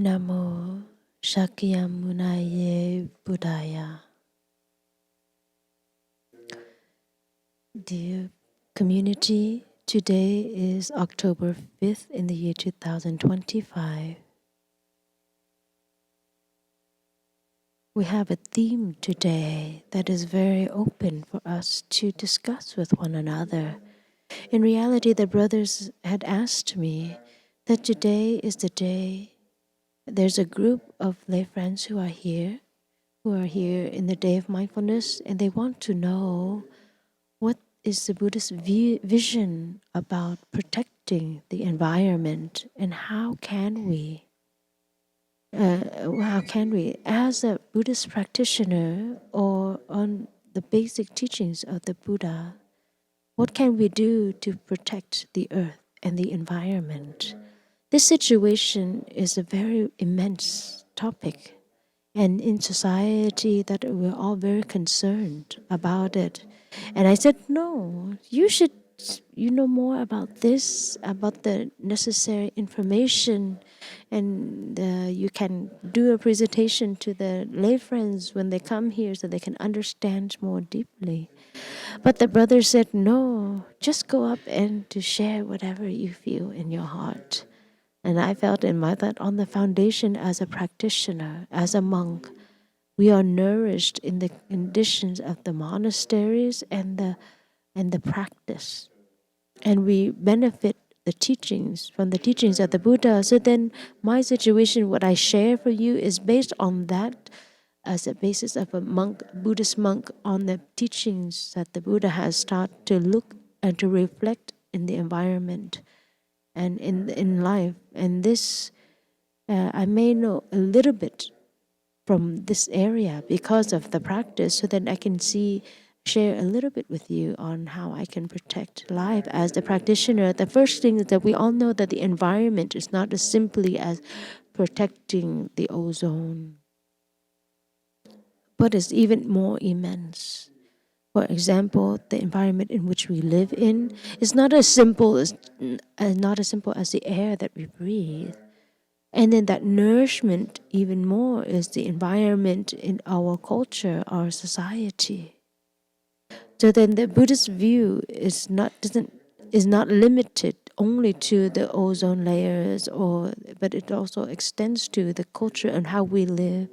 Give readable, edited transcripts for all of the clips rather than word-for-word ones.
Namo Shakyamunaye Buddhaya. Dear community, today is October 5th in the year 2025. We have a theme today that is very open for us to discuss with one another. In reality, the brothers had asked me that today is the day. There's a group of lay friends who are here in the day of mindfulness, and they want to know what is the Buddhist vision about protecting the environment, and how can we, as a Buddhist practitioner or on the basic teachings of the Buddha, what can we do to protect the earth and the environment? This situation is a very immense topic, and in society that we're all very concerned about it. And I said, no, you know more about this, about the necessary information, and you can do a presentation to the lay friends when they come here so they can understand more deeply. But the brother said, no, just go up and to share whatever you feel in your heart. And I felt in my that on the foundation as a practitioner, as a monk, we are nourished in the conditions of the monasteries and the practice. And we benefit the teachings from the teachings of the Buddha. So then my situation, what I share for you, is based on that as a basis of a monk, Buddhist monk, on the teachings that the Buddha has taught to look and to reflect in the environment and in life. And this, I may know a little bit from this area because of the practice, so that I can share a little bit with you on how I can protect life as the practitioner. The first thing is that we all know that the environment is not as simply as protecting the ozone, but it's even more immense. For example, the environment in which we live in is not as simple as the air that we breathe. And then that nourishment even more is the environment in our culture, our society. So then the Buddhist view is not limited only to the ozone layers, but it also extends to the culture and how we live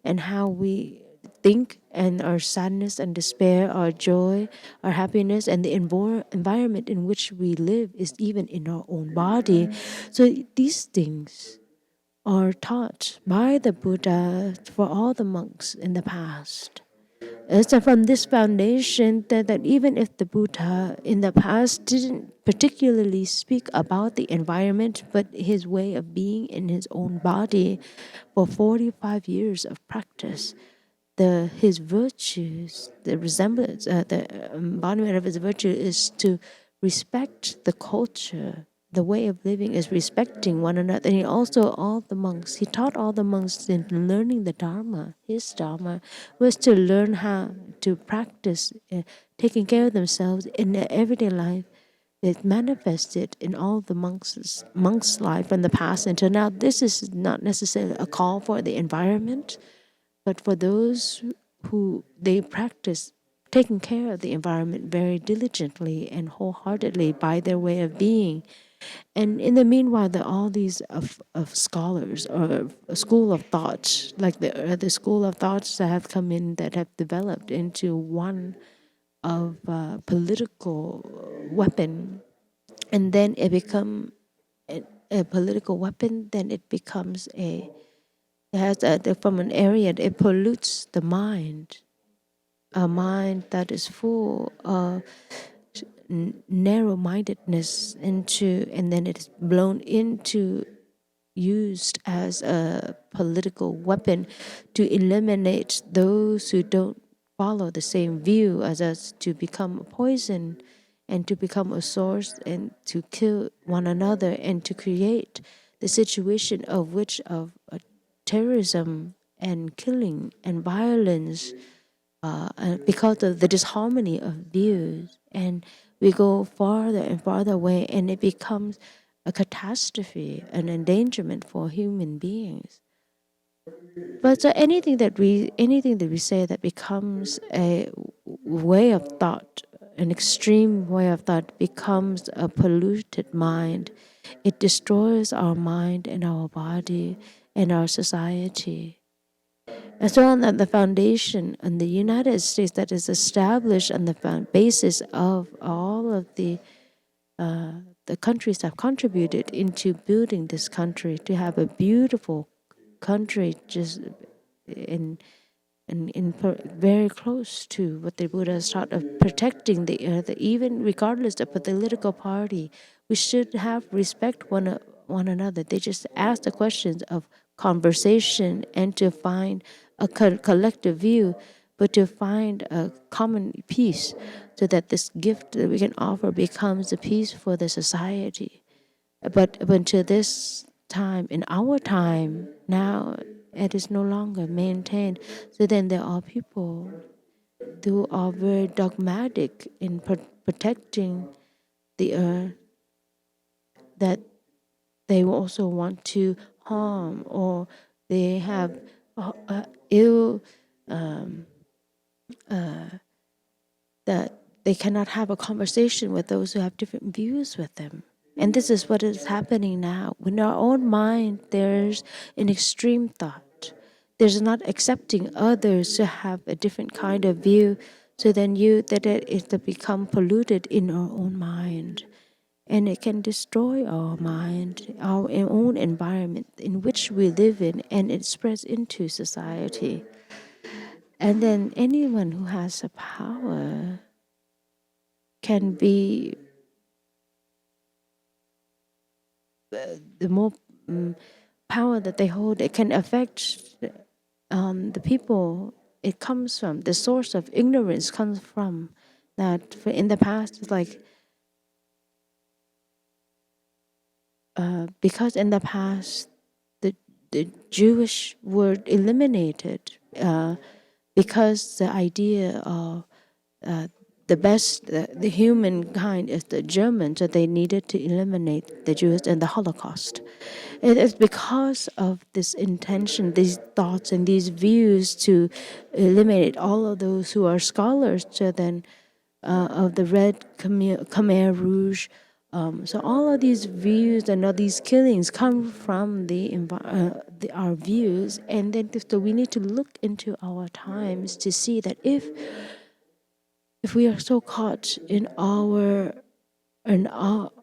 and how we think, and our sadness and despair, our joy, our happiness, and the environment in which we live is even in our own body. So these things are taught by the Buddha for all the monks in the past. So from this foundation, that even if the Buddha in the past didn't particularly speak about the environment, but his way of being in his own body for 45 years of practice, his virtues, the resemblance, the embodiment of his virtue is to respect the culture. The way of living is respecting one another. And he taught all the monks in learning the Dharma. His Dharma was to learn how to practice taking care of themselves in their everyday life. It manifested in all the monks' life from the past until now. This is not necessarily a call for the environment, but for those who they practice taking care of the environment very diligently and wholeheartedly by their way of being. And in the meanwhile, there are all these of scholars or a school of thought, like the school of thoughts that have come in, that have developed into one of political weapon, and then it become a political weapon. Then it becomes from an area, it pollutes the mind, a mind that is full of narrow-mindedness, and then it is blown into, used as a political weapon to eliminate those who don't follow the same view as us, to become a poison and to become a source and to kill one another, and to create the situation of terrorism and killing and violence because of the disharmony of views. And we go farther and farther away, and it becomes a catastrophe, an endangerment for human beings. But so anything that we say that becomes a way of thought, an extreme way of thought, becomes a polluted mind. It destroys our mind and our body and our society. As well as the foundation in the United States that is established on the basis of all of the countries that have contributed into building this country to have a beautiful country just very close to what the Buddha has taught of protecting the earth, even regardless of political party. We should have respect one another. They just ask the questions of conversation and to find a collective view, but to find a common peace so that this gift that we can offer becomes a peace for the society. But until this time, in our time, now it is no longer maintained. So then there are people who are very dogmatic in protecting the earth, that they also want to harm, or they have ill that they cannot have a conversation with those who have different views with them. And this is what is happening now. In our own mind, there's an extreme thought. There's not accepting others to have a different kind of view. So then it become polluted in our own mind. And it can destroy our mind, our own environment in which we live in, and it spreads into society. And then anyone who has a power can be the more power that they hold, it can affect the people it comes from. The source of ignorance comes from that. In the past, it's like because in the past the Jewish were eliminated because the idea of the humankind is the Germans, so they needed to eliminate the Jews and the Holocaust. It is because of this intention, these thoughts, and these views to eliminate all of those who are scholars, so then of the Red Khmer Rouge. So all of these views and all these killings come from our views, and then so we need to look into our times to see that if we are so caught in our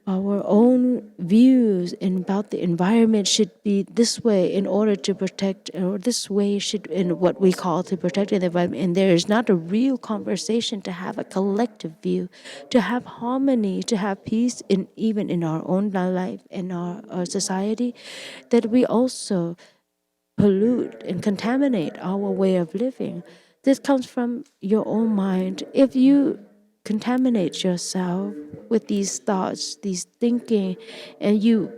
own views about the environment should be this way in order to protect, or this way should in what we call to protect the environment, and there is not a real conversation to have a collective view, to have harmony, to have peace in even in our own life and our society, that we also pollute and contaminate our way of living. This comes from your own mind. If you contaminate yourself with these thoughts, these thinking, and you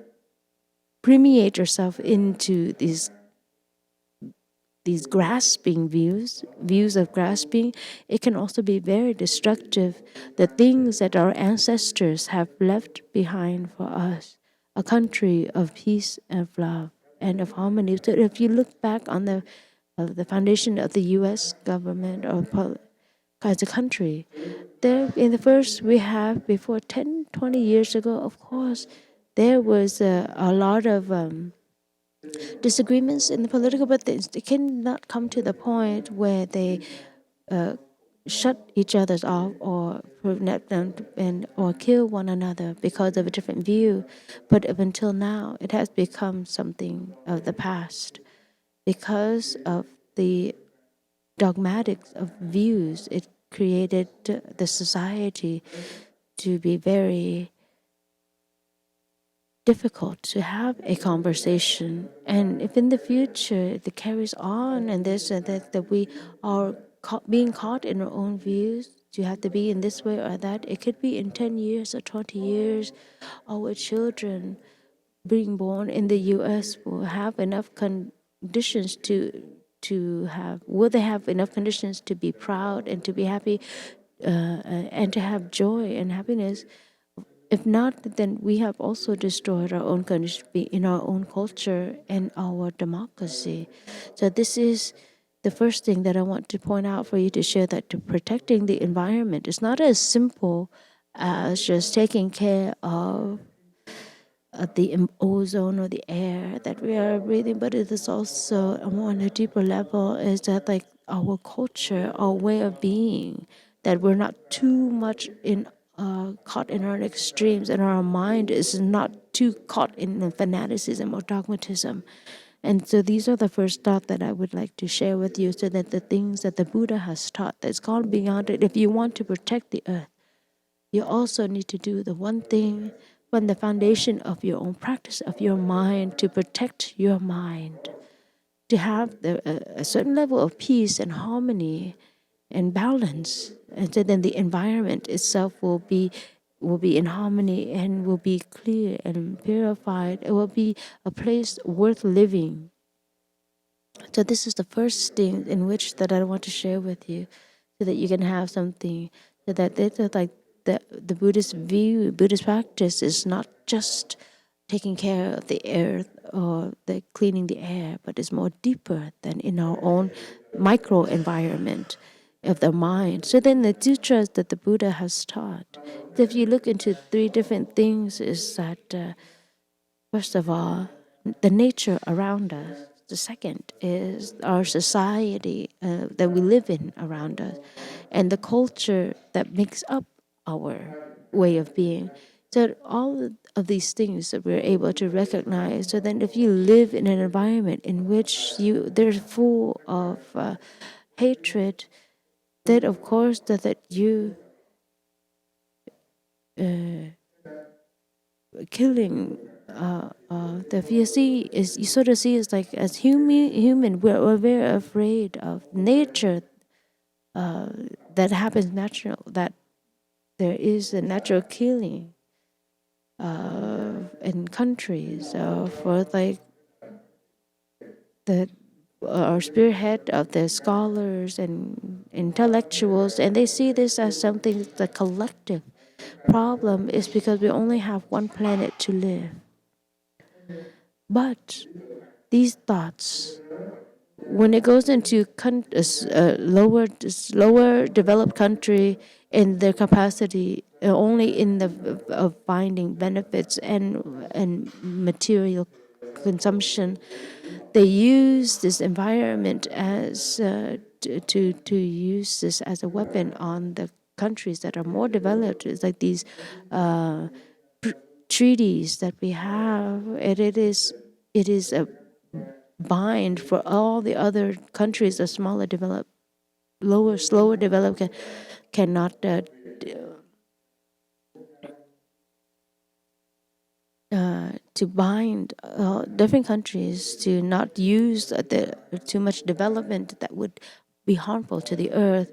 permeate yourself into these grasping views of grasping, it can also be very destructive. The things that our ancestors have left behind for us, a country of peace and of love and of harmony. So if you look back on the foundation of the U.S. government or as a country, there in the first we have before 10, 20 years ago, of course, there was a lot of disagreements in the political, but they cannot come to the point where they shut each other's off or prevent them or kill one another because of a different view. But up until now, it has become something of the past because of the dogmatics of views. It created the society to be very difficult to have a conversation. And if in the future it carries on and this and that we are being caught in our own views, you have to be in this way or that, it could be in 10 years or 20 years, our children being born in the U.S. will have enough conditions will they have enough conditions to be proud and to be happy and to have joy and happiness If not, then we have also destroyed our own country in our own culture and our democracy. So this is the first thing that I want to point out for you to share, that to protecting the environment is not as simple as just taking care of the ozone or the air that we are breathing, but it is also on a deeper level, is that like our culture, our way of being, that we're not too much in caught in our extremes, and our mind is not too caught in the fanaticism or dogmatism. And so these are the first thought that I would like to share with you, so that the things that the Buddha has taught that's gone beyond it. If you want to protect the earth, you also need to do the one thing from the foundation of your own practice of your mind, to protect your mind, to have a certain level of peace and harmony and balance. And so then the environment itself will be in harmony and will be clear and purified. It will be a place worth living. So this is the first thing in which that I want to share with you, so that you can have something, so that it's like the Buddhist view, Buddhist practice is not just taking care of the earth or the cleaning the air, but it's more deeper than in our own micro environment of the mind. So then the sutras that the Buddha has taught, if you look into three different things, is that first of all, the nature around us. The second is our society that we live in around us, and the culture that makes up our way of being. So all of these things that we're able to recognize. So then, if you live in an environment in which they're full of hatred, then of course that you killing. The VSC is, you sort of see, is like as human, we're very afraid of nature that happens natural, that there is a natural killing in countries for like the our spearhead of the scholars and intellectuals, and they see this as something, the collective problem is because we only have one planet to live. But these thoughts, when it goes into lower developed country, in their capacity only in the of finding benefits and material consumption, they use this environment as to use this as a weapon on the countries that are more developed. It's like these treaties that we have, and it is a bind for all the other countries, the smaller developed, slower developed, cannot to bind different countries to not use too much development that would be harmful to the earth,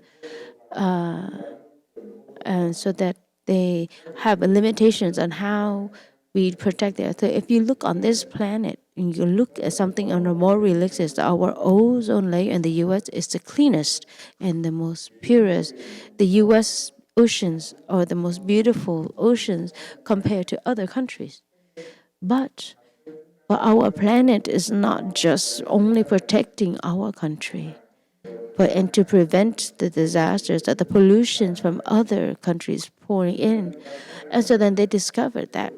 and so that they have limitations on how we protect the earth. So if you look on this planet and you look at something on a more realistic, our ozone layer in the U.S. is the cleanest and the most purest. The U.S. oceans are the most beautiful oceans compared to other countries. But our planet is not just only protecting our country, but and to prevent the disasters that the pollutions from other countries pouring in. And so then they discovered that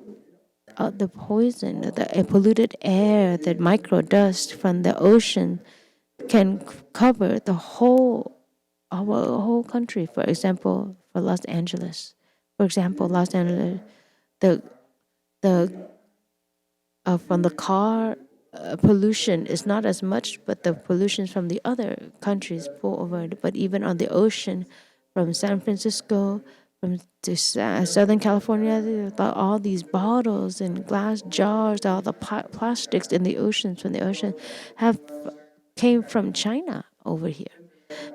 the poison, the polluted air, the micro dust from the ocean can cover the whole our whole country. For example, for Los Angeles, the the from the car pollution is not as much, but the pollution from the other countries pour over it. But even on the ocean, from San Francisco, from to Southern California, all these bottles and glass jars, all the plastics in the oceans from the ocean have came from China over here.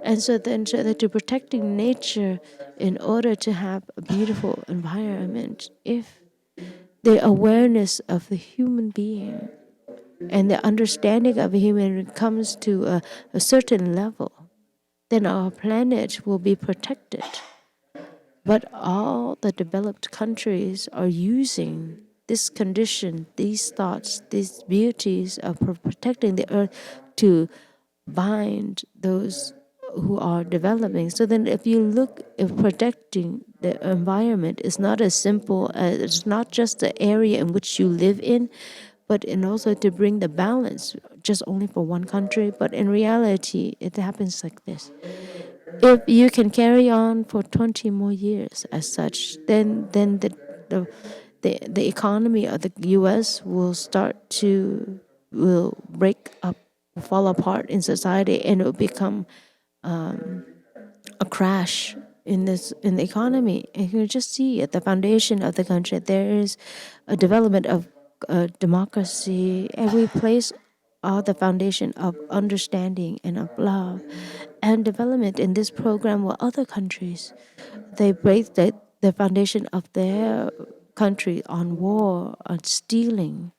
And so then, so that to protecting nature in order to have a beautiful environment, if the awareness of the human being and the understanding of a human comes to a certain level, then our planet will be protected. But all the developed countries are using this condition, these thoughts, these beauties of protecting the earth to bind those who are developing. So then if you look, if protecting the environment is not as simple as, it's not just the area in which you live in, but and also to bring the balance just only for one country. But in reality, it happens like this. If you can carry on for 20 more years as such, then the economy of the US will break up, fall apart in society, and it will become a crash in the economy. And you just see at the foundation of the country there is a development of democracy. Every place are the foundation of understanding and of love and development. In this program, where other countries they break the foundation of their country on war, on stealing,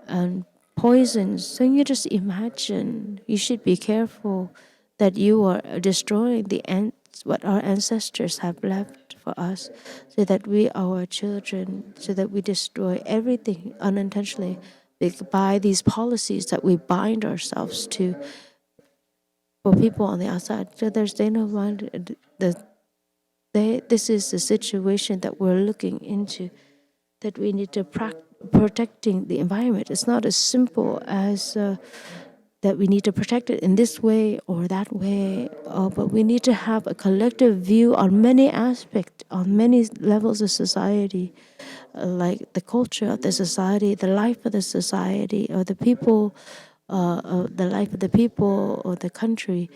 and poisons. So you just imagine, you should be careful that you are destroying what our ancestors have left for us, so that we, our children, so that we destroy everything unintentionally by these policies that we bind ourselves to for people on the outside. So there's they no mind this is the situation that we're looking into, that we need to protecting the environment. It's not as simple as that we need to protect it in this way or that way, but we need to have a collective view on many aspects, on many levels of society, like the culture of the society, the life of the society, or the people, the life of the people or the country.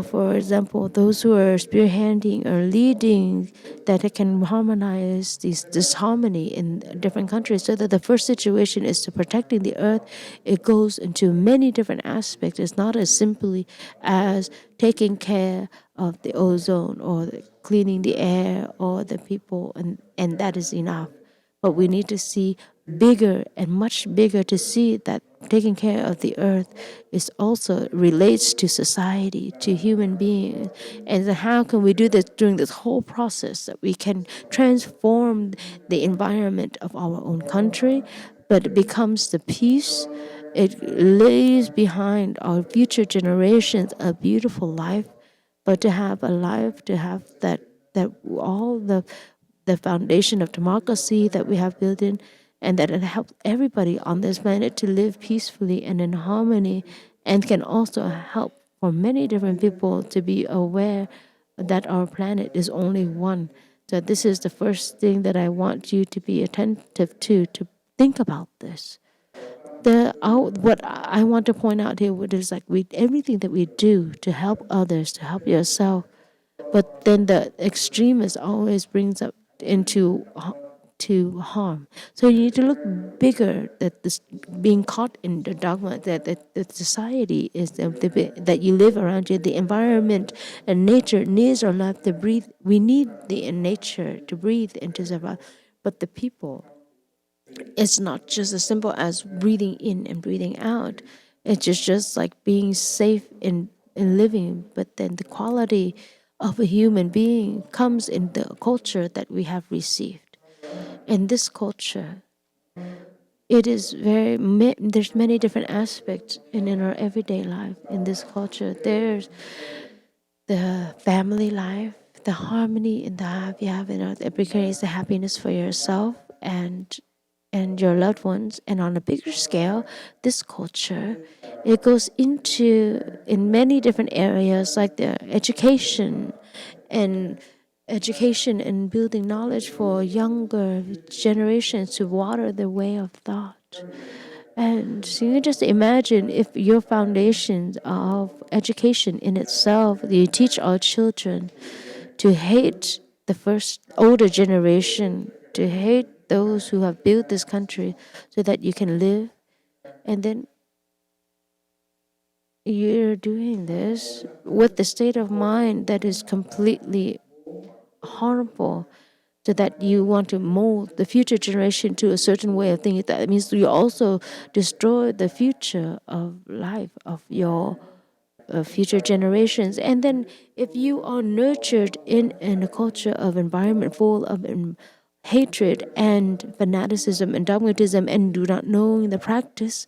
For example, those who are spearheading or leading, that it can harmonize this disharmony in different countries. So that the first situation is to protecting the earth. It goes into many different aspects. It's not as simply as taking care of the ozone or cleaning the air or the people, and that is enough. But we need to see bigger and much bigger, to see that taking care of the earth is also relates to society, to human beings. And how can we do this during this whole process, that we can transform the environment of our own country, but it becomes the peace. It leaves behind our future generations a beautiful life, but to have a life, to have that all the foundation of democracy that we have built in, and that it helps everybody on this planet to live peacefully and in harmony, and can also help for many different people to be aware that our planet is only one. So this is the first thing that I want you to be attentive to think about this. What I want to point out here is like everything that we do to help others, to help yourself, but then the extremist always brings up into to harm. So you need to look bigger, that this being caught in the dogma that society is that you live around you, the environment and nature needs our life to breathe. We need the nature to breathe and to survive. But the people, it's not just as simple as breathing in and breathing out. It's just like being safe in living, but then the quality of a human being comes in the culture that we have received. In this culture, it is there's many different aspects in our everyday life. In this culture, there's the family life, the harmony in the life you have in earth. It brings the happiness for yourself and your loved ones. And on a bigger scale, this culture, it goes into in many different areas, like the and education and building knowledge for younger generations to water their way of thought. And so you just imagine, if your foundations of education in itself, you teach our children to hate the first older generation, to hate those who have built this country, so that you can live. And then you're doing this with the state of mind that is completely harmful, so that you want to mold the future generation to a certain way of thinking. That means you also destroy the future of life of your future generations. And then if you are nurtured in a culture of environment full of hatred and fanaticism and dogmatism and do not know the practice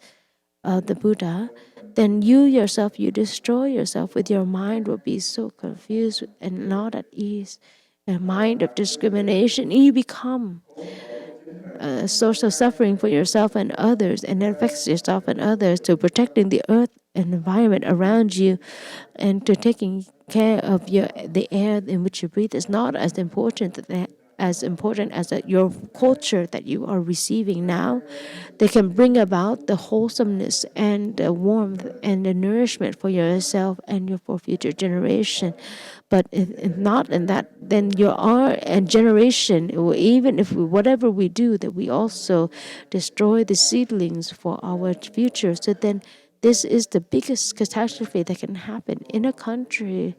of the Buddha, then you yourself, you destroy yourself. With your mind will be so confused and not at ease. A mind of discrimination, you become a source of suffering for yourself and others, and it affects yourself and others. To protecting the earth and environment around you, and to taking care of the air in which you breathe is not as important as your culture that you are receiving now. They can bring about the wholesomeness and the warmth and the nourishment for yourself and for future generation. But if not in that, then you are a generation, or even if whatever we do, that we also destroy the seedlings for our future. So then this is the biggest catastrophe that can happen in a country,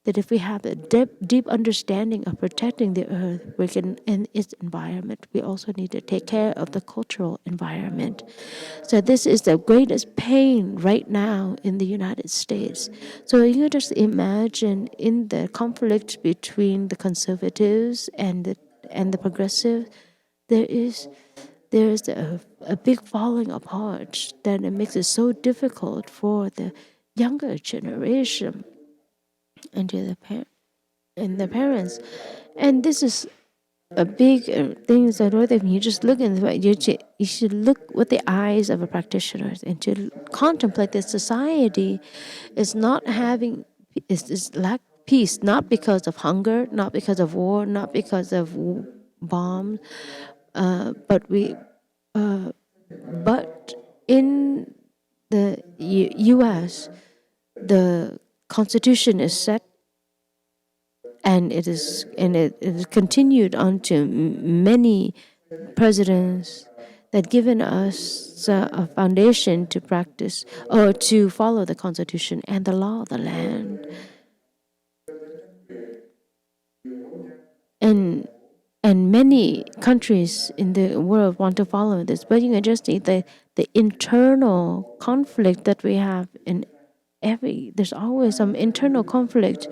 that if we have a deep understanding of protecting the earth we can and its environment, we also need to take care of the cultural environment. So this is the greatest pain right now in the United States. So you just imagine in the conflict between the conservatives and the progressive, there is a big falling apart that it makes it so difficult for the younger generation and to the parents. And this is a big thing. So if you just look in the you should look with the eyes of a practitioner and to contemplate that society is not having is lack peace, not because of hunger, not because of war, not because of bombs, but but in the U.S. the Constitution is set, and it is continued on to many presidents that given us a foundation to practice or to follow the Constitution and the law of the land. And many countries in the world want to follow this, but you can just see the internal conflict that we have in there's always some internal conflict,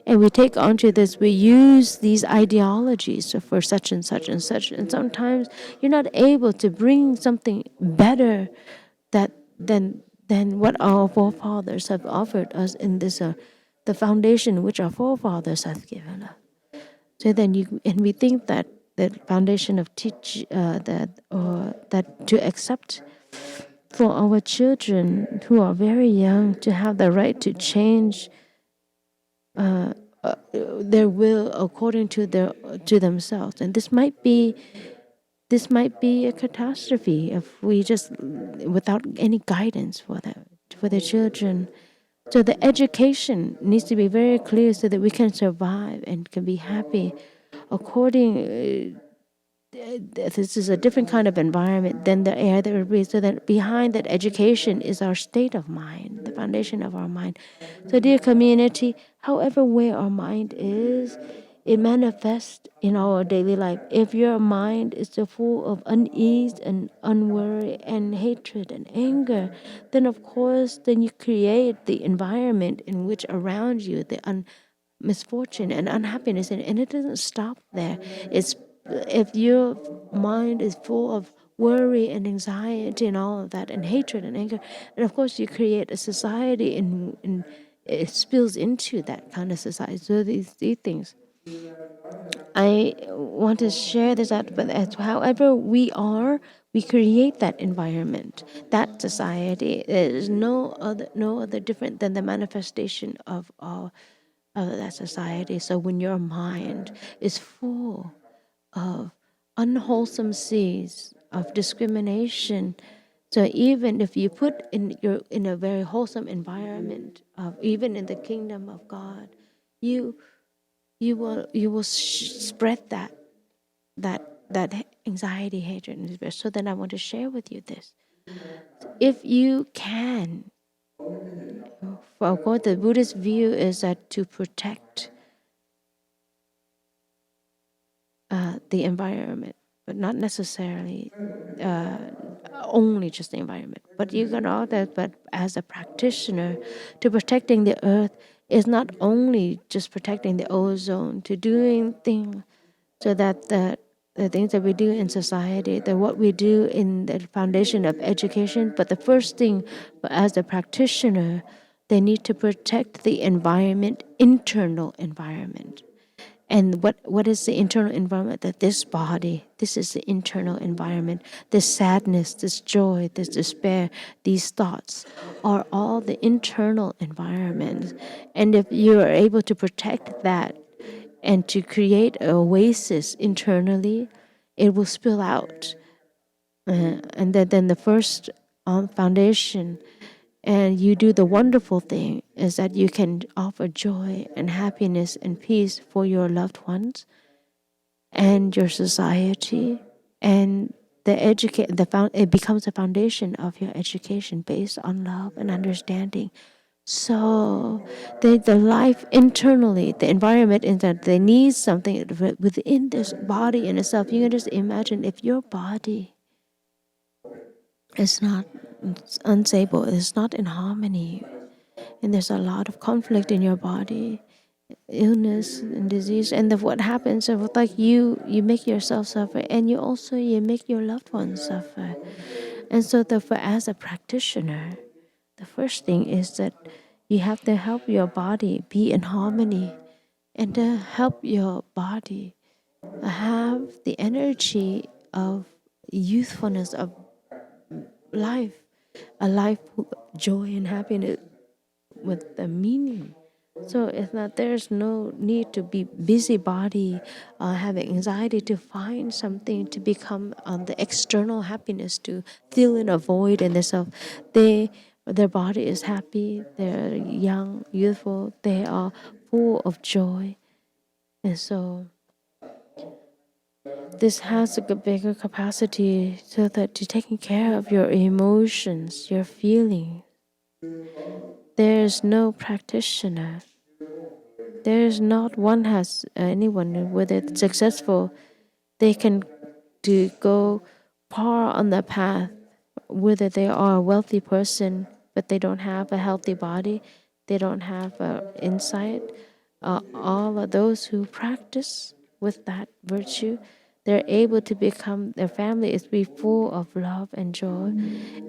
and we take onto this, we use these ideologies for such and such and such, and sometimes you're not able to bring something better that than what our forefathers have offered us in this the foundation which our forefathers have given us. So then we think that the foundation of that to accept for our children who are very young to have the right to change their will according to themselves, and this might be a catastrophe if we just without any guidance for the children. So the education needs to be very clear so that we can survive and can be happy according this is a different kind of environment than the air that we breathe. So that behind that education is our state of mind, the foundation of our mind. So, dear community, however where our mind is, it manifests in our daily life. If your mind is so full of unease and unworry and hatred and anger, then of course, then you create the environment in which around you the misfortune and unhappiness, and it doesn't stop there. It's if your mind is full of worry and anxiety and all of that and hatred and anger, and of course you create a society in it spills into that kind of society. So these things I want to share this out, but as however we are, we create that environment, that society. There is no other different than the manifestation of that society. So when your mind is full of unwholesome seeds of discrimination, so even if you put in a very wholesome environment of even in the kingdom of God, you you will spread that anxiety, hatred, and despair. So then I want to share with you this. If you can, for God, the Buddhist view is that to protect the environment, but not necessarily only just the environment. But you got all that. But as a practitioner, to protecting the earth is not only just protecting the ozone, to doing things so that the things that we do in society, that what we do in the foundation of education. But the first thing, as a practitioner, they need to protect the environment, internal environment. And what is the internal environment? That this body, this is the internal environment. This sadness, this joy, this despair, these thoughts are all the internal environments. And if you are able to protect that and to create an oasis internally, it will spill out. And then the first foundation, and you do the wonderful thing, is that you can offer joy and happiness and peace for your loved ones and your society, and it becomes a foundation of your education based on love and understanding. So the life internally, the environment is that they need something within this body in itself. You can just imagine if your body is not unstable, is not in harmony, and there's a lot of conflict in your body, illness and disease, and what happens is like you make yourself suffer, and you make your loved ones suffer. And so therefore, as a practitioner, the first thing is that you have to help your body be in harmony, and to help your body have the energy of youthfulness, of life, a life with joy and happiness, with the meaning. So it's not, there's no need to be busybody, having anxiety to find something to become the external happiness, to fill in a void in themselves. Their body is happy, they're young, youthful, they are full of joy. And so this has a bigger capacity, so that to taking care of your emotions, your feelings. There's no practitioner. There's not one has anyone, whether it's successful, they can go far on the path, whether they are a wealthy person, but they don't have a healthy body, they don't have insight. All of those who practice with that virtue, they're able to become, their family is be full of love and joy.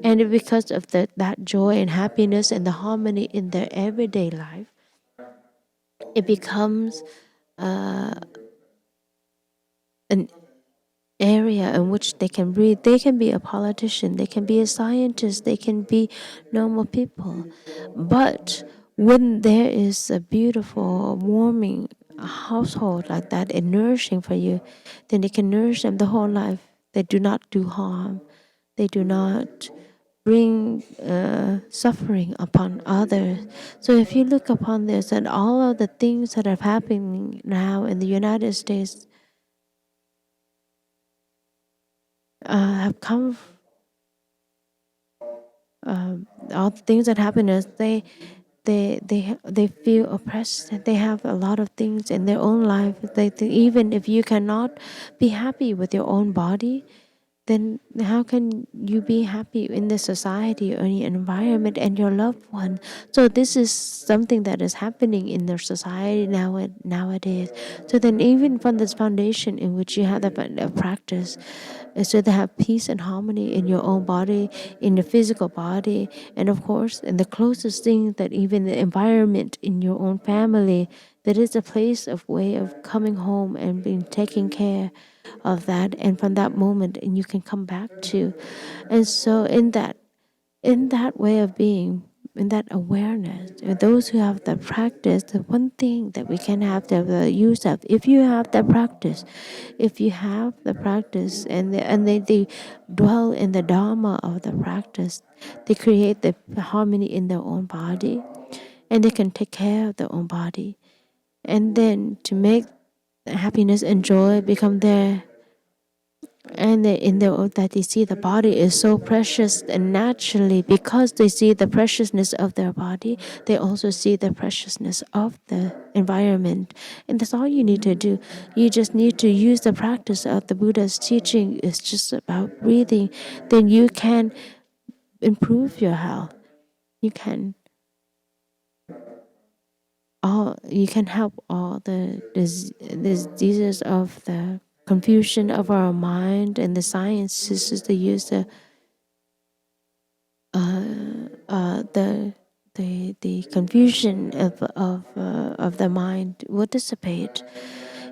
And because of that joy and happiness and the harmony in their everyday life, it becomes an area in which they can breathe. They can be a politician, they can be a scientist, they can be normal people. But when there is a beautiful, warming household like that and nourishing for you, then they can nourish them the whole life. They do not do harm. They do not bring suffering upon others. So if you look upon this and all of the things that are happening now in the United States have come, all the things that happen is they feel oppressed. They have a lot of things in their own life. Even if you cannot be happy with your own body, then how can you be happy in the society or the environment and your loved one? So this is something that is happening in the society nowadays. So then even from this foundation in which you have the practice, so to have peace and harmony in your own body, in the physical body, and of course, and the closest thing, that even the environment in your own family, that is a place of way of coming home and being taken care of that, and from that moment, and you can come back to. And so in that way of being, in that awareness, and those who have the practice, the one thing that we can have the use of, if you have the practice, they dwell in the dharma of the practice, they create the harmony in their own body, and they can take care of their own body, and then to make happiness and joy become their And that they see the body is so precious, and naturally, because they see the preciousness of their body, they also see the preciousness of the environment. And that's all you need to do. You just need to use the practice of the Buddha's teaching. It's just about breathing. Then you can improve your health. You can you can help all the diseases of the confusion of our mind, and the science is to use the confusion of the mind will dissipate.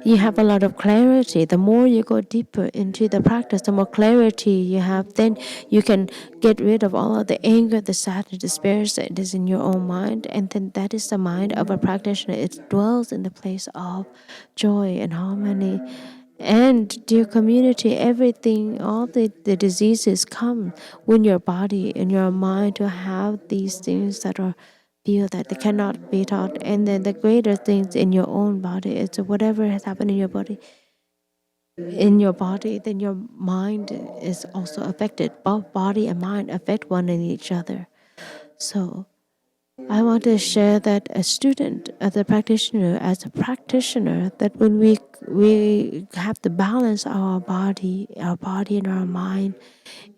You have a lot of clarity. The more you go deeper into the practice, the more clarity you have. Then you can get rid of all of the anger, the sadness, the despair that is in your own mind. And then that is the mind of a practitioner. It dwells in the place of joy and harmony. And dear community, everything, all the diseases come when your body and your mind to have these things that are feel that they cannot be taught. And then the greater things in your own body, it's whatever has happened in your body, then your mind is also affected. Both body and mind affect one and each other. So I want to share that as a student, as a practitioner, that when we have to balance our body and our mind,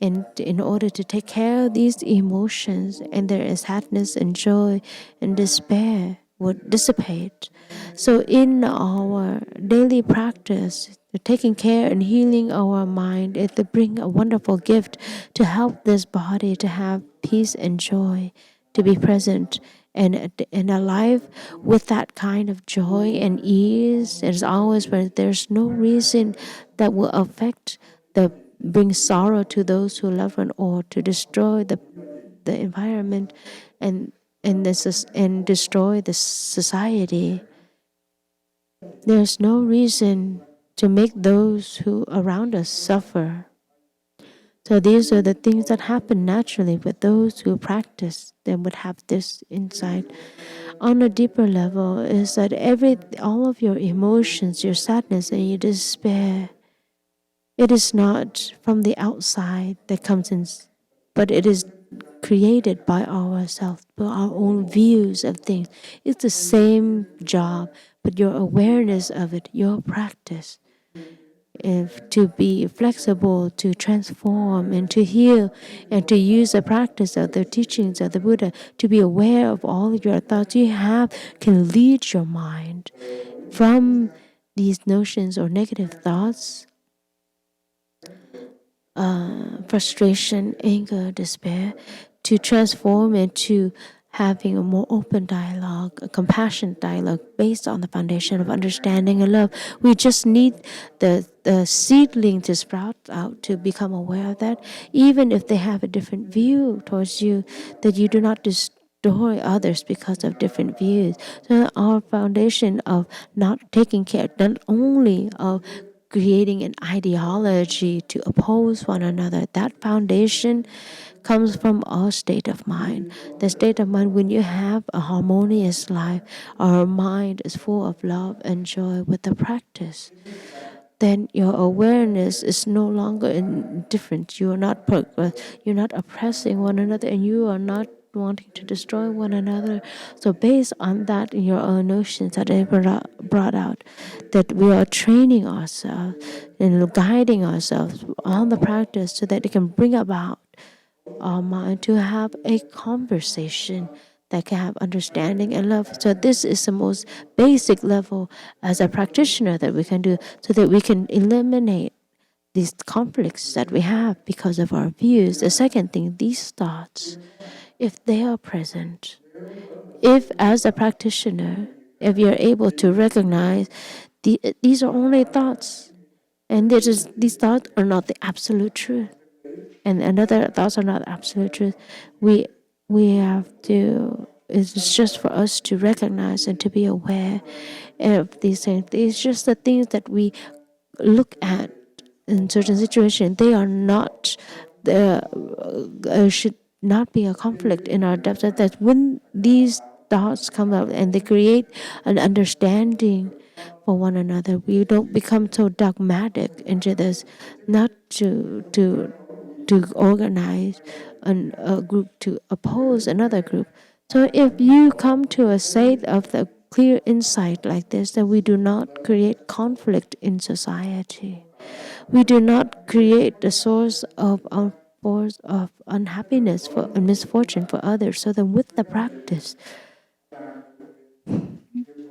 and in order to take care of these emotions, and there is sadness and joy and despair would dissipate. So in our daily practice, taking care and healing our mind is to bring a wonderful gift to help this body to have peace and joy, to be present and alive with that kind of joy and ease. It's always where there's no reason that will affect the bring sorrow to those who love one, or to destroy the environment and and destroy the society. There's no reason to make those who around us suffer. So these are the things that happen naturally with those who practice. They would have this insight. On a deeper level, is that all of your emotions, your sadness and your despair, it is not from the outside that comes in, but it is created by ourselves, by our own views of things. It's the same job, but your awareness of it, your practice, if to be flexible, to transform and to heal, and to use the practice of the teachings of the Buddha, to be aware of all of your thoughts you have, can lead your mind from these notions or negative thoughts, frustration, anger, despair, to transform into having a more open dialogue, a compassionate dialogue based on the foundation of understanding and love. We just need the seedling to sprout out, to become aware of that, even if they have a different view towards you, that you do not destroy others because of different views. So our foundation of not taking care not only of creating an ideology to oppose one another, that foundation comes from our state of mind. The state of mind when you have a harmonious life, our mind is full of love and joy with the practice. Then your awareness is no longer indifferent. You are not you're not oppressing one another, and you are not wanting to destroy one another. So based on that, in your own notions that I brought out, that we are training ourselves and guiding ourselves on the practice so that it can bring about our mind to have a conversation that can have understanding and love. So this is the most basic level as a practitioner that we can do, so that we can eliminate these conflicts that we have because of our views. The second thing, these thoughts, if they are present, if as a practitioner, if you're able to recognize these are only thoughts, and these thoughts are not the absolute truth, and another thoughts are not absolute truth. We have to. It's just for us to recognize and to be aware of these things. It's just the things that we look at in certain situations. They are not the should not be a conflict in our depth. That when these thoughts come up and they create an understanding for one another. We don't become so dogmatic into this, not to organize a group to oppose another group. So if you come to a state of the clear insight like this, then we do not create conflict in society. We do not create the source of unhappiness for and misfortune for others. So then with the practice,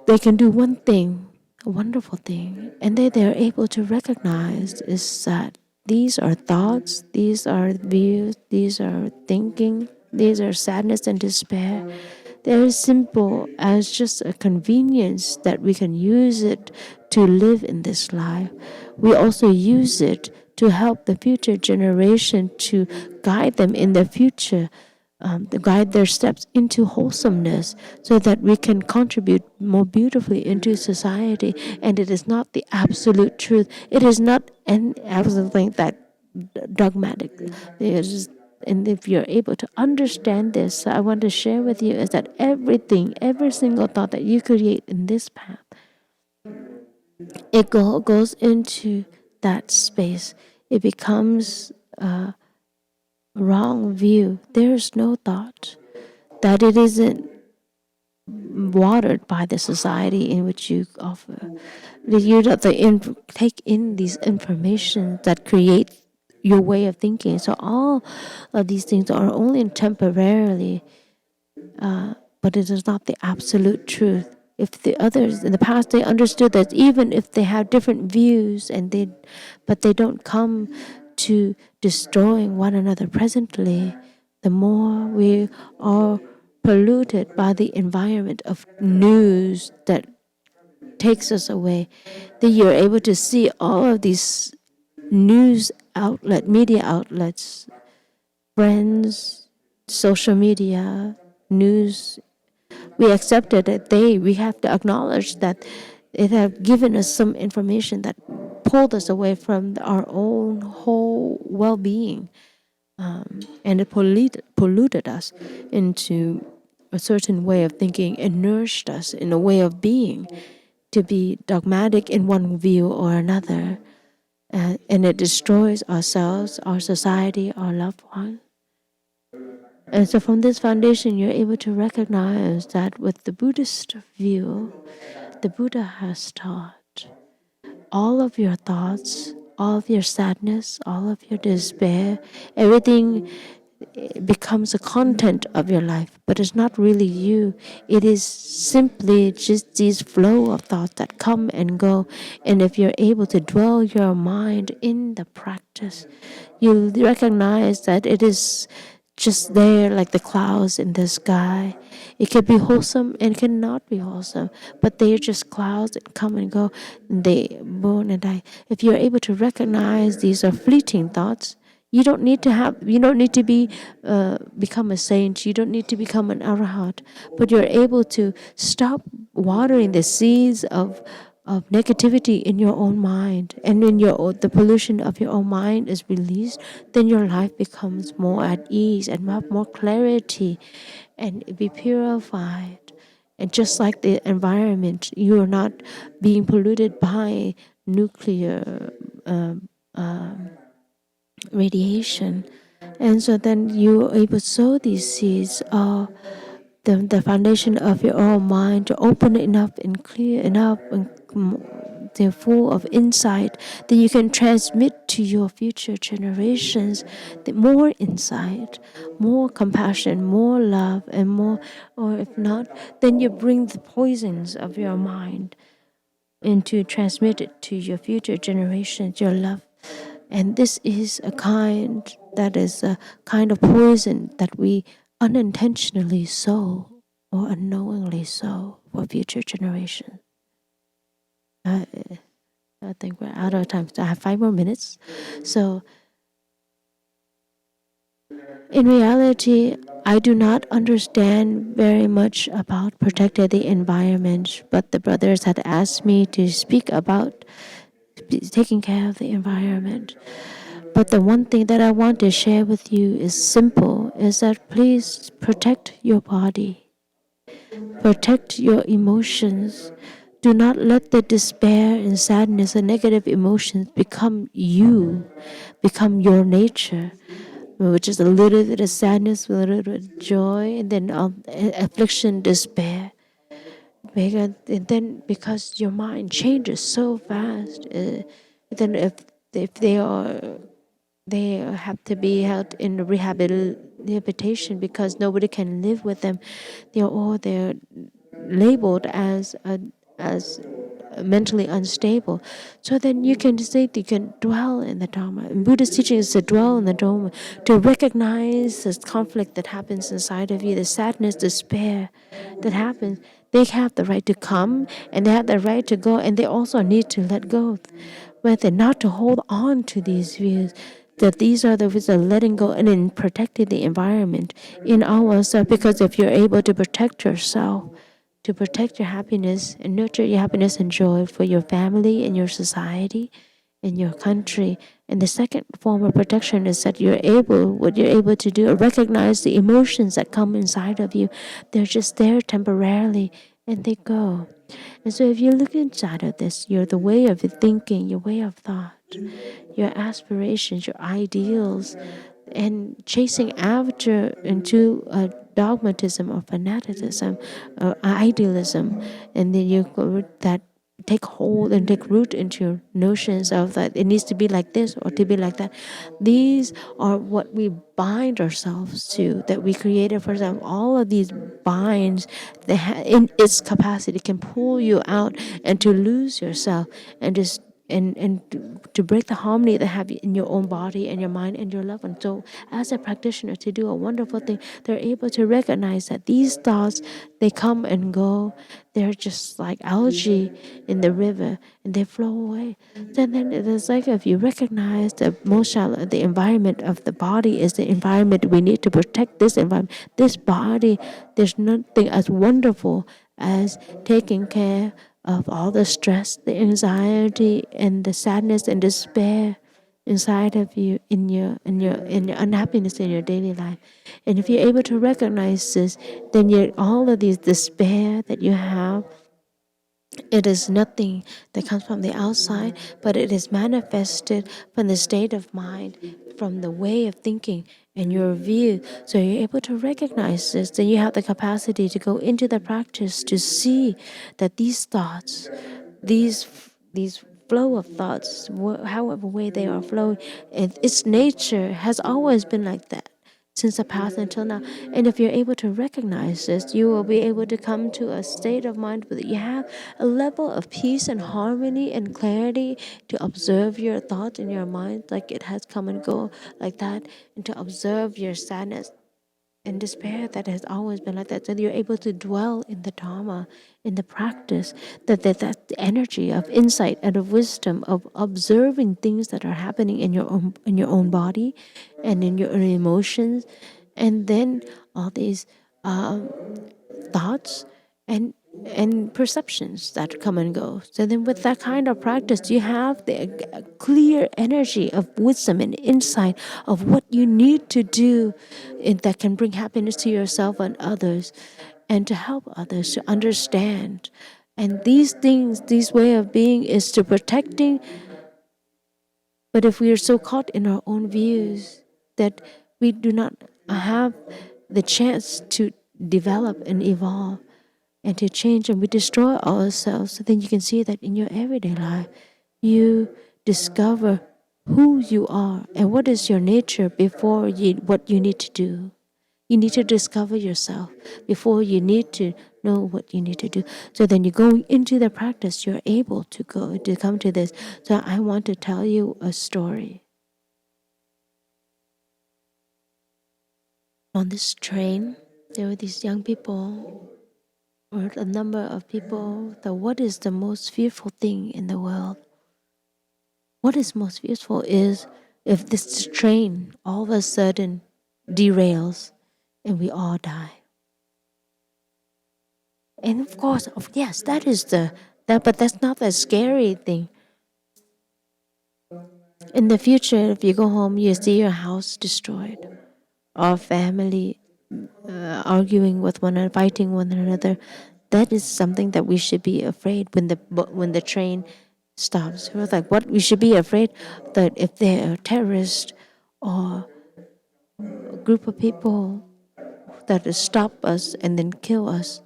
they can do one thing, a wonderful thing, and they're able to recognize is that these are thoughts, these are views, these are thinking, these are sadness and despair. They're as simple as just a convenience that we can use it to live in this life. We also use it to help the future generation, to guide them in the future, to guide their steps into wholesomeness, so that we can contribute more beautifully into society. And it is not the absolute truth. It is not an absolute thing that dogmatic. And if you're able to understand this, I want to share with you is that everything, every single thought that you create in this path, it goes into that space. It becomes a wrong view. There's no thought that it isn't watered by the society in which you offer. You don't take in these information that create your way of thinking. So all of these things are only temporarily, but it is not the absolute truth. If the others in the past they understood that even if they have different views but they don't come to destroying one another presently, the more we are polluted by the environment of news that takes us away, then you're able to see all of these media outlets, friends, social media, news. We accepted that we have to acknowledge that it have given us some information that pulled us away from our own whole well-being, and it polluted us into a certain way of thinking. It nourished us in a way of being to be dogmatic in one view or another, and it destroys ourselves, our society, our loved ones. And so from this foundation, you're able to recognize that with the Buddhist view, the Buddha has taught all of your thoughts, all of your sadness, all of your despair, everything becomes a content of your life, but it's not really you. It is simply just these flow of thoughts that come and go. And if you're able to dwell your mind in the practice, you'll recognize that it is just there like the clouds in the sky. It can be wholesome and cannot be wholesome, but they're just clouds that come and go, and they born and die. If you're able to recognize these are fleeting thoughts, you don't need to be become a saint. You don't need to become an arahant, but you're able to stop watering the seeds of negativity in your own mind, and when the pollution of your own mind is released, then your life becomes more at ease and have more clarity, and be purified. And just like the environment, you are not being polluted by nuclear radiation. And so then you are able to sow these seeds of the foundation of your own mind to open enough and clear enough and they're full of insight that you can transmit to your future generations the more insight, more compassion, more love, and more, or if not, then you bring the poisons of your mind and to transmit it to your future generations, your love. And this is a kind of poison that we unintentionally sow or unknowingly sow for future generations. I think we're out of time. So I have 5 more minutes. So in reality, I do not understand very much about protecting the environment, but the brothers had asked me to speak about taking care of the environment. But the one thing that I want to share with you is simple, is that please protect your body, protect your emotions. Do not let the despair and sadness and negative emotions become you, become your nature, which is a little bit of sadness, a little bit of joy, and then affliction, despair. And then because your mind changes so fast, then if they have to be held in rehabilitation because nobody can live with them. They're labeled as mentally unstable. So then you can say you can dwell in the Dharma. And Buddha's teaching is to dwell in the Dharma, to recognize this conflict that happens inside of you, the sadness, despair that happens. They have the right to come and they have the right to go, and they also need to let go. But they're not to hold on to these views. That these are the ways of letting go and in protecting the environment in ourselves. Because if you're able to protect yourself, to protect your happiness and nurture your happiness and joy for your family and your society and your country. And the second form of protection is that what you're able to do, recognize the emotions that come inside of you. They're just there temporarily and they go. And so if you look inside of this, the way of thinking, your way of thought, your aspirations, your ideals, and chasing after into dogmatism or fanaticism or idealism, and then that take hold and take root into your notions of that it needs to be like this or to be like that. These are what we bind ourselves to, that we created for them. All of these binds that in its capacity can pull you out and to lose yourself and just and to break the harmony that have in your own body and your mind and your loved one. So as a practitioner, to do a wonderful thing, they're able to recognize that these thoughts, they come and go. They're just like algae in the river and they flow away. So then it's like if you recognize the most shallow, the environment of the body is the environment we need to protect. This environment, this body, there's nothing as wonderful as taking care of all the stress, the anxiety, and the sadness and despair inside of you in your unhappiness in your daily life. And if you're able to recognize this, then all of these despair that you have, it is nothing that comes from the outside, but it is manifested from the state of mind, from the way of thinking and your view. So you're able to recognize this, then you have the capacity to go into the practice to see that these thoughts, these flow of thoughts, however way they are flowing, its nature has always been like that since the past until now. And if you're able to recognize this, you will be able to come to a state of mind where you have a level of peace and harmony and clarity to observe your thoughts in your mind like it has come and go like that, and to observe your sadness and despair that has always been like that. So you're able to dwell in the Dharma, in the practice, that the energy of insight and of wisdom of observing things that are happening in your own body and in your own emotions, and then all these thoughts and perceptions that come and go. So then with that kind of practice, you have the clear energy of wisdom and insight of what you need to do that can bring happiness to yourself and others, and to help others to understand. And these things, this way of being is to protecting. But if we are so caught in our own views that we do not have the chance to develop and evolve and to change, and we destroy ourselves, so then you can see that in your everyday life, you discover who you are and what is your nature before what you need to do. You need to discover yourself before you need to know what you need to do. So then you go into the practice, you're able to come to this. So I want to tell you a story. On this train, there were these young people, or a number of people, that what is the most fearful thing in the world? What is most fearful is if this train all of a sudden derails and we all die. And of course, yes, that is but that's not the scary thing. In the future, if you go home, you see your house destroyed, or family arguing with one another, fighting one another. that is something that we should be afraid when the train stops. We're like, what? We should be afraid that if they're a terrorist or a group of people that will stop us and then kill us.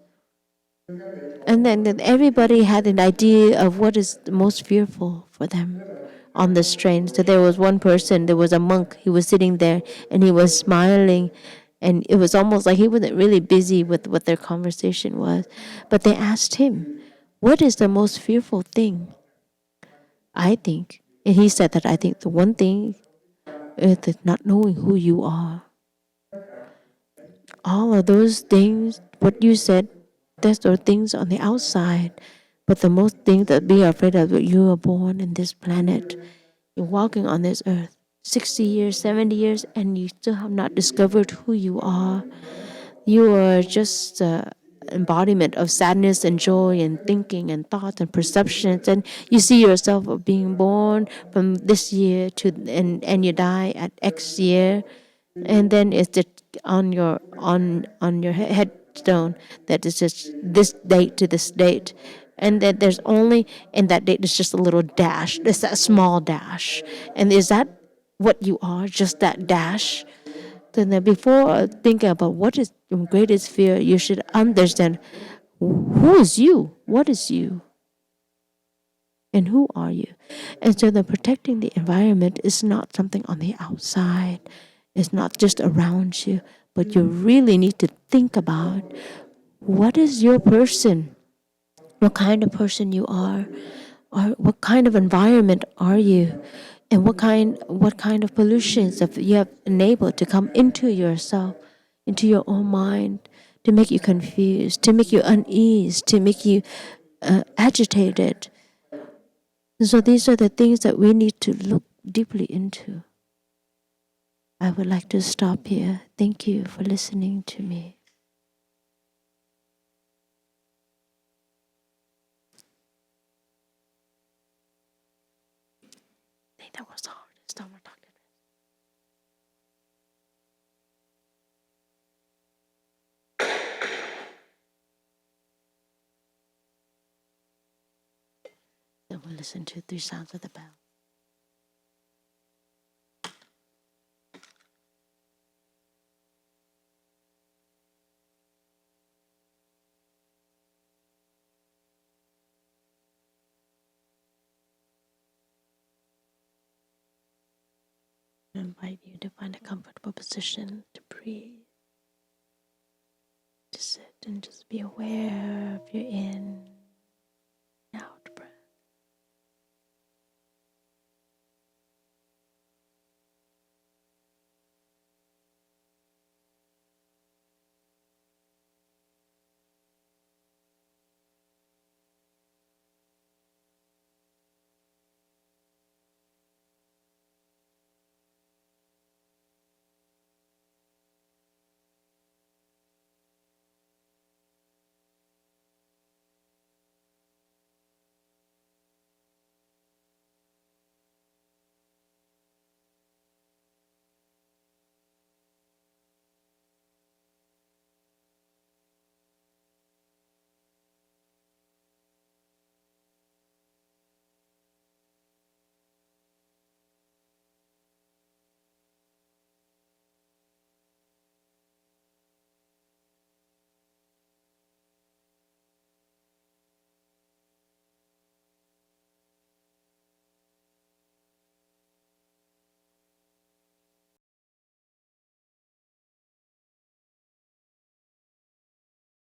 And then everybody had an idea of what is the most fearful for them on this train. So there was one person, there was a monk, he was sitting there and he was smiling. And it was almost like he wasn't really busy with what their conversation was. But they asked him, what is the most fearful thing? I think, and he said that I think the one thing is that not knowing who you are. All of those things, what you said, those are things on the outside. But the most thing that we are afraid of, you are born in this planet. You're walking on this earth 60 years, 70 years, and you still have not discovered who you are. You are just embodiment of sadness and joy and thinking and thoughts and perceptions, and you see yourself being born from this year to and you die at X year, and then it's just on your headstone that is just this date to this date, and that there's only in that date there's just a little dash, there's that small dash, and is that what you are, just that dash? Then before thinking about what is your greatest fear, you should understand who is you, what is you, and who are you. And so the protecting the environment is not something on the outside. It's not just around you, but you really need to think about what is your person, what kind of person you are, or what kind of environment are you, and what kind of pollutions have you have enabled to come into yourself, into your own mind, to make you confused, to make you unease, to make you agitated. So these are the things that we need to look deeply into. I would like to stop here. Thank you for listening to me. I think that was the hardest time we're talking. Then we'll listen to the sounds of the bell. I invite you to find a comfortable position to breathe, to sit and just be aware of your in